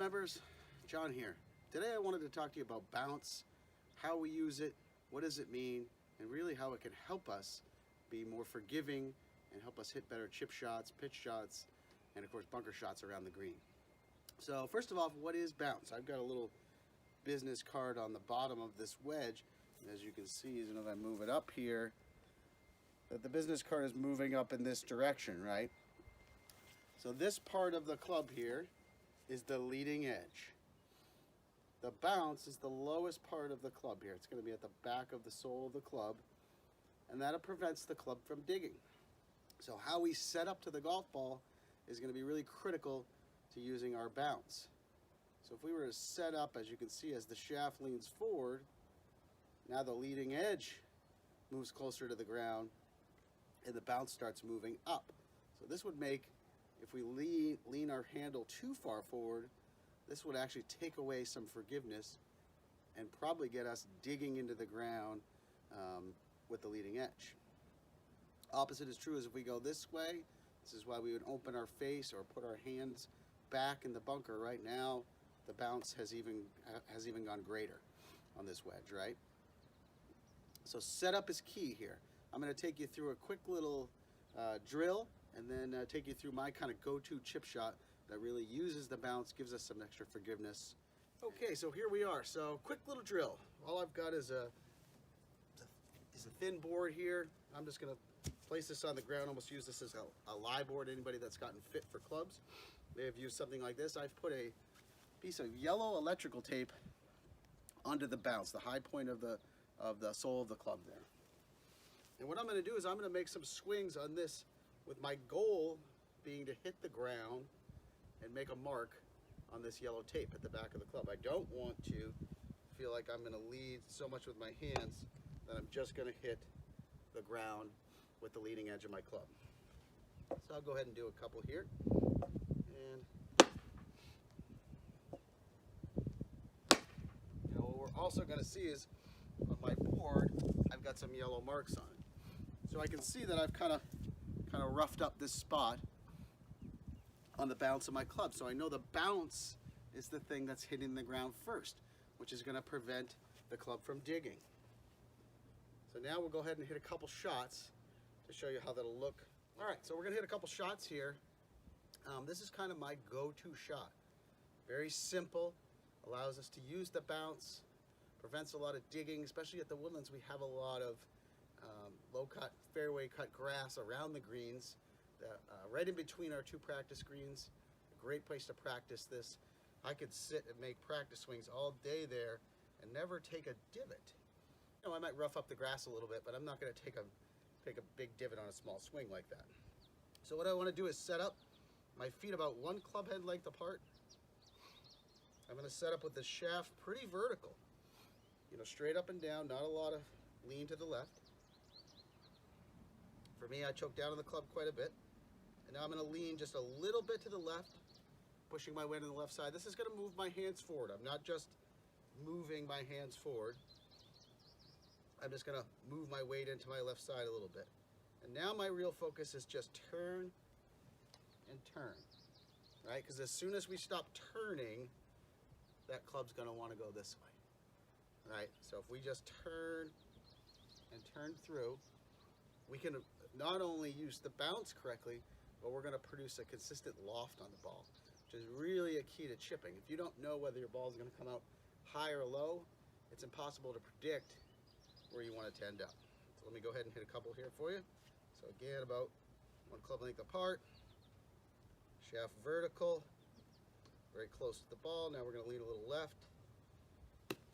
members, John here. Today I wanted to talk to you about bounce, how we use it, what does it mean, and really how it can help us be more forgiving and help us hit better chip shots, pitch shots, and of course bunker shots around the green. So first of all, what is bounce? I've got a little business card on the bottom of this wedge. And as you can see, as I move it up here, that the business card is moving up in this direction, right? So this part of the club here is the leading edge. The bounce is the lowest part of the club here. It's going to be at the back of the sole of the club, and that prevents the club from digging. So how we set up to the golf ball is going to be really critical to using our bounce. So if we were to set up, as you can see, as the shaft leans forward, now the leading edge moves closer to the ground and the bounce starts moving up. So this would make, if we lean our handle too far forward, this would actually take away some forgiveness and probably get us digging into the ground with the leading edge. Opposite is true as if we go this way. This is why we would open our face or put our hands back in the bunker. Right now, the bounce has even gone greater on this wedge, right? So setup is key here. I'm going to take you through a quick little drill and then take you through my kind of go-to chip shot that really uses the bounce, gives us some extra forgiveness. Okay, so here we are. So quick little drill. All I've got is a thin board here. I'm just going to place this on the ground, almost use this as a lie board. Anybody that's gotten fit for clubs may have used something like this. I've put a piece of yellow electrical tape onto the bounce, the high point of the sole of the club there. And what I'm going to do is I'm going to make some swings on this with my goal being to hit the ground and make a mark on this yellow tape at the back of the club. I don't want to feel like I'm going to lead so much with my hands that I'm just going to hit the ground with the leading edge of my club. So I'll go ahead and do a couple here. And what we're also going to see is on my board, I've got some yellow marks on it. So I can see that I've kind of roughed up this spot on the bounce of my club. So I know the bounce is the thing that's hitting the ground first, which is going to prevent the club from digging. So now we'll go ahead and hit a couple shots to show you how that'll look. All right, so we're going to hit a couple shots here. This is kind of my go-to shot. Very simple, allows us to use the bounce, prevents a lot of digging, especially at the Woodlands. We have a lot of low-cut, fairway-cut grass around the greens, right in between our two practice greens. A great place to practice this. I could sit and make practice swings all day there and never take a divot. You know, I might rough up the grass a little bit, but I'm not going to take a big divot on a small swing like that. So what I want to do is set up my feet about one club head length apart. I'm going to set up with the shaft pretty vertical. You know, straight up and down, not a lot of lean to the left. For me, I choke down on the club quite a bit. And now I'm going to lean just a little bit to the left, pushing my weight on the left side. This is going to move my hands forward. I'm not just moving my hands forward. I'm just going to move my weight into my left side a little bit. And now my real focus is just turn and turn, right? Because as soon as we stop turning, that club's going to want to go this way, right? So if we just turn and turn through, we can not only use the bounce correctly, but we're going to produce a consistent loft on the ball, which is really a key to chipping. If you don't know whether your ball is going to come out high or low, it's impossible to predict where you want it to end up. So let me go ahead and hit a couple here for you. So again, about one club length apart, shaft vertical, very close to the ball. Now we're going to lean a little left,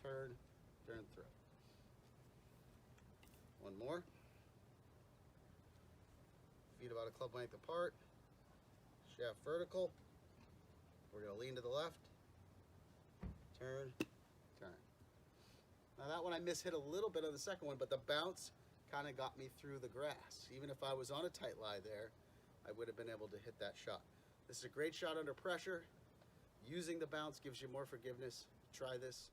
turn, turn through. One more. Feet about a club length apart, shaft vertical. We're going to lean to the left, turn, turn. Now that one I mishit a little bit on the second one, but the bounce kind of got me through the grass. Even if I was on a tight lie there, I would have been able to hit that shot. This is a great shot under pressure. Using the bounce gives you more forgiveness. Try this.